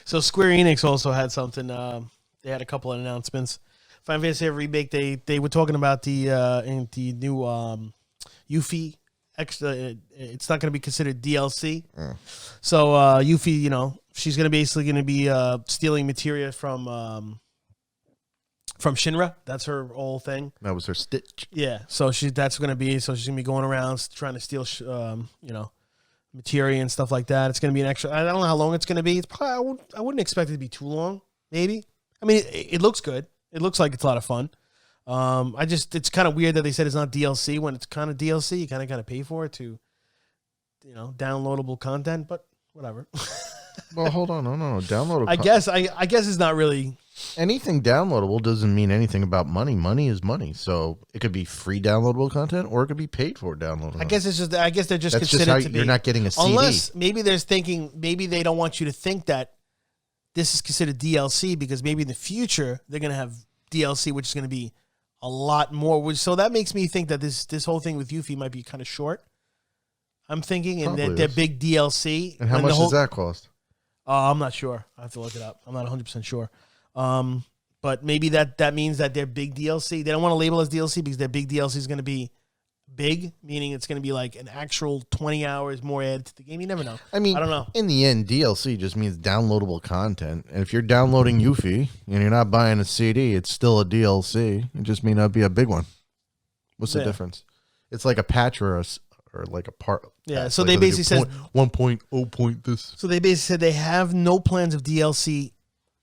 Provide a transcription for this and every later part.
So Square Enix also had something. They had a couple of announcements. Final Fantasy Remake. They were talking about the new Yuffie extra. It's not going to be considered DLC. So Yuffie, she's basically going to be stealing materia from Shinra. That's her whole thing. That was her stitch. Yeah. So that's going to be. So she's going to be going around trying to steal, materia and stuff like that. It's going to be an extra. I don't know how long it's going to be. It's probably, I wouldn't expect it to be too long. Maybe. I mean, it looks good. It looks like it's a lot of fun. It's kind of weird that they said it's not DLC when it's kind of DLC. You kind of got to pay for it to, downloadable content, but whatever. Well, hold on. No. Downloadable. I guess it's not really. Anything downloadable doesn't mean anything about money. Money is money. So it could be free downloadable content or it could be paid for downloadable. I guess they're just That's considered just how to be. you're not getting a CD. Unless maybe maybe they don't want you to think that this is considered DLC because maybe in the future they're going to have DLC, which is going to be a lot more. So that makes me think that this whole thing with Yuffie might be kind of short. I'm thinking, and they're big DLC. And how much does that cost? I'm not sure. I have to look it up. I'm not 100% sure. But maybe that means that they're big DLC. They don't want to label as DLC because their big DLC is going to be big, meaning it's going to be like an actual 20 hours more added to the game. You never know. I mean, I don't know. In the end, DLC just means downloadable content. And if you're downloading Yuffie and you're not buying a CD, it's still a DLC. It just may not be a big one. What's the difference? It's like a patch or like a part. Yeah, so they basically said 1.0 point this. So they basically said they have no plans of DLC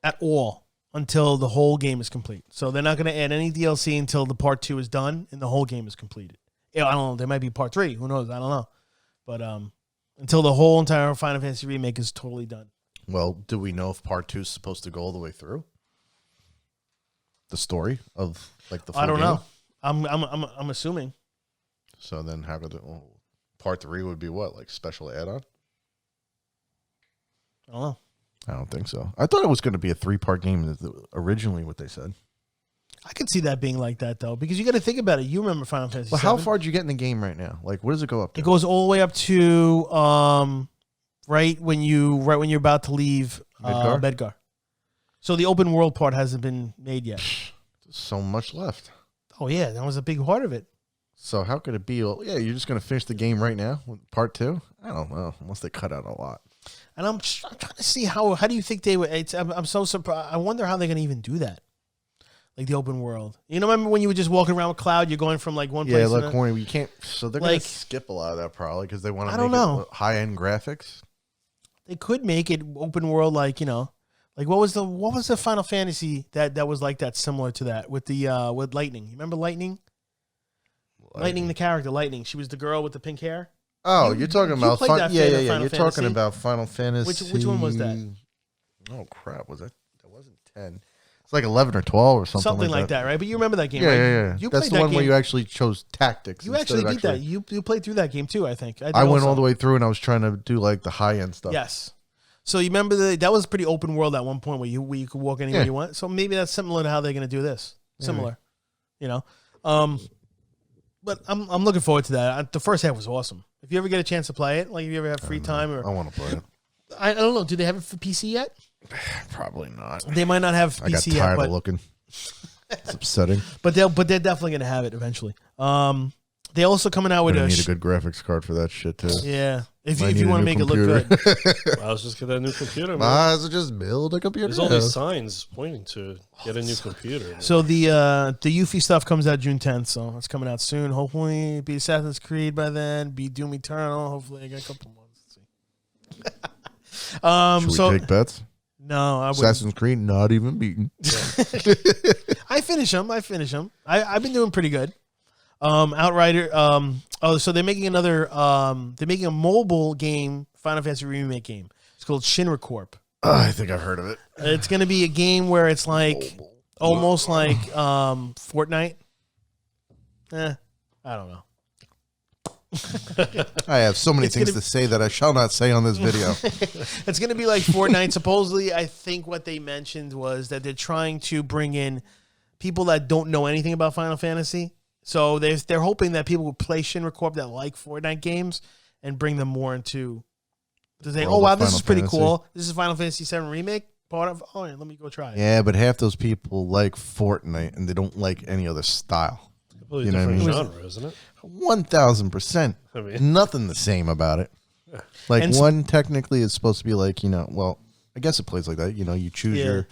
at all until the whole game is complete. So they're not going to add any DLC until the part 2 is done and the whole game is completed. I don't know. There might be part 3. Who knows? I don't know. But until the whole entire Final Fantasy Remake is totally done. Well, do we know if part 2 is supposed to go all the way through? The story of like the full I don't game? know. I'm assuming. So then how could part 3 would be what? Like special add-on? I don't know. I don't think so. I thought it was going to be a 3-part game originally what they said. I could see that being like that though, because you got to think about it. You remember Final Fantasy. Well, how far did you get in the game right now? Like, what does it go up to? It goes all the way up to right when you're about to leave Midgar. So the open world part hasn't been made yet. So much left. Oh yeah, that was a big part of it. So how could it be? Well, yeah, you're just going to finish the game right now with part 2? I don't know, unless they cut out a lot. And I'm trying to see how do you think they would? I'm so surprised. I wonder how they're going to even do that. Like the open world. Remember when you were just walking around with Cloud? You're going from like one place. Yeah, like corny. You can't. So they're going to skip a lot of that probably because they want to make it high-end graphics. They could make it open world, like like what was the Final Fantasy that was like that, similar to that with the with Lightning? You remember Lightning? Lightning, the character Lightning. She was the girl with the pink hair. Oh, you're talking about You're Fantasy. talking about Final Fantasy. Which one was that? Oh crap! That wasn't 10? It's like 11 or 12 or something. Something like that, right? But you remember that game, yeah, right? Yeah. You That's the one where you actually chose tactics. You actually beat that. You played through that game too, I think. I went all the way through, and I was trying to do like the high end stuff. Yes. So you remember that was pretty open world at one point where you could walk anywhere you want. So maybe that's similar to how they're going to do this. Similar, But I'm looking forward to that. The first half was awesome. If you ever get a chance to play it, like if you ever have free time, or I want to play it. I don't know. Do they have it for PC yet? Probably not. They might not have PC yet. I got tired of looking. It's upsetting. But they're definitely going to have it eventually. They also coming out with need a good graphics card for that shit too. Yeah, if you want to make computer. It look good. I was just get a new computer. Might as well just build a computer. There's all these signs pointing to get a new computer. Man. So the Yuffie stuff comes out June 10th, so it's coming out soon. Hopefully, be Assassin's Creed by then. Be Doom Eternal. Hopefully, I got a couple months. Should we take bets? No, I wouldn't. Assassin's Creed not even beaten. I finish them. I've been doing pretty good. Outrider. So they're making another. They're making a mobile game, Final Fantasy Remake game. It's called Shinra Corp. I think I've heard of it. It's going to be a game where it's like almost like Fortnite. I don't know. I have so many things to say that I shall not say on this video. It's going to be like Fortnite. Supposedly, I think what they mentioned was that they're trying to bring in people that don't know anything about Final Fantasy. So they're hoping that people will play Shinra Corp that like Fortnite games and bring them more into To say, world oh wow, of this Final is pretty Fantasy. cool. This is Final Fantasy VII Remake. Part of. Oh, yeah, let me go try it. Yeah, but half those people like Fortnite and they don't like any other style. Completely You know what I different mean? genre, isn't it? 1,000%. I mean, Nothing the same about it. Like And one technically is supposed to be like, well, I guess it plays like that. You choose Yeah. your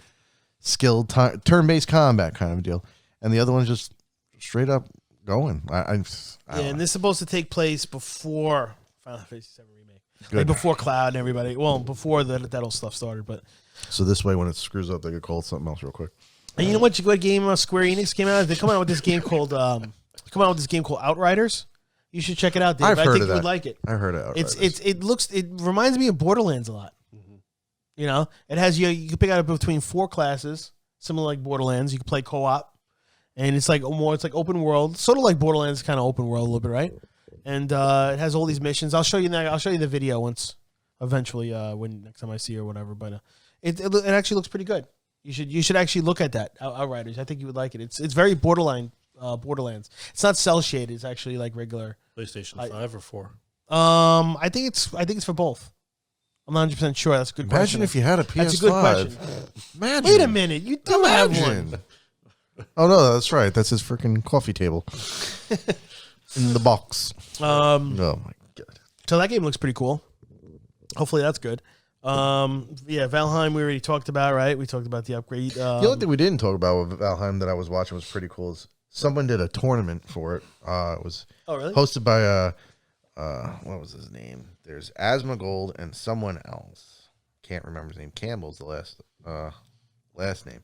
skill turn-based combat kind of deal, and the other one's just straight up going. I Yeah, don't and know. this is supposed to take place before Final Fantasy VII Remake, Good. like before Cloud and everybody. Well, before that whole stuff started. But So this way, when it screws up, they could call it something else real quick. and you know what game Square Enix came out? They come out with this game called Outriders. You should check it out, Dave. I've I heard think of you that. would like it. I heard it. It reminds me of Borderlands a lot. You know, it has you can pick out between 4 classes, similar like Borderlands. You can play co-op, and it's like open world, sort of like Borderlands, kind of open world a little bit, right? And it has all these missions. I'll show you the video once, eventually, when next time I see you or whatever. But it actually looks pretty good. You should actually look at that Outriders. I think you would like it. It's very Borderlands. It's not cell shaded. It's actually like regular. PlayStation 5 or 4. I think it's for both. I'm not 100% sure. That's a good question. Imagine if you had a PS5. That's a good question. Imagine. Wait a minute. You do have one. Imagine. Oh no, that's right. That's his freaking coffee table in the box. Oh my god. So that game looks pretty cool. Hopefully that's good. Yeah, Valheim we already talked about, right? We talked about the upgrade. The only thing we didn't talk about with Valheim that I was watching was pretty cool. Is someone did a tournament for it. It was really? hosted by what was his name? There's Asmongold and someone else. Can't remember his name. Campbell's the last name.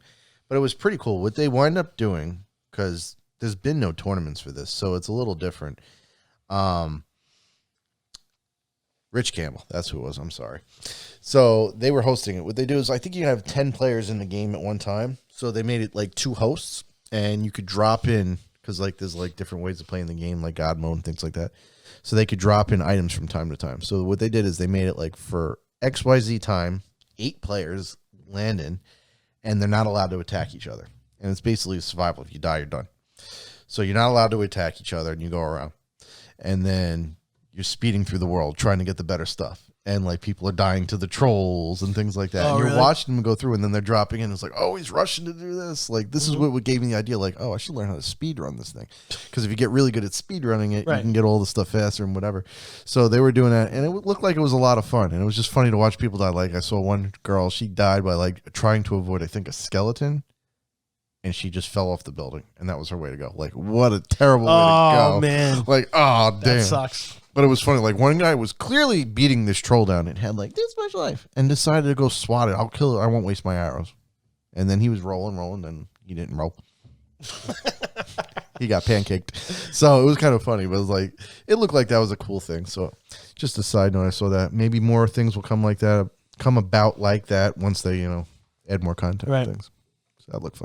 But it was pretty cool. What they wind up doing, because there's been no tournaments for this, so it's a little different. Rich Campbell, that's who it was. I'm sorry. So they were hosting it. What they do is, I think you have 10 players in the game at one time. So they made it like 2 hosts, and you could drop in, because like there's like different ways of playing the game, like God mode and things like that. So they could drop in items from time to time. So what they did is they made it like for XYZ time, 8 players land in, and they're not allowed to attack each other. And it's basically survival. If you die, you're done. So you're not allowed to attack each other, and you go around. And then you're speeding through the world trying to get the better stuff. And like people are dying to the trolls and things like that. Oh, and you're really? watching them go through, and then they're dropping in. It's like, oh, he's rushing to do this. Like, this is what gave me the idea. Like, oh, I should learn how to speed run this thing. Because if you get really good at speed running it, Right. you can get all the stuff faster and whatever. So they were doing that, and it looked like it was a lot of fun. And it was just funny to watch people die. Like, I saw one girl, she died by like trying to avoid, I think, a skeleton. And she just fell off the building. And that was her way to go. Like, what a terrible way to go. Oh man, Like, oh, damn. that sucks. But it was funny. Like, one guy was clearly beating this troll down and had like this much life and decided to go swat it. I'll kill it. I won't waste my arrows. And then he was rolling, and he didn't roll. He got pancaked. So it was kind of funny, but it was like, it looked like that was a cool thing. So just a side note, I saw that. Maybe more things will come about like that once they, add more content Right. and things. So that looked fun.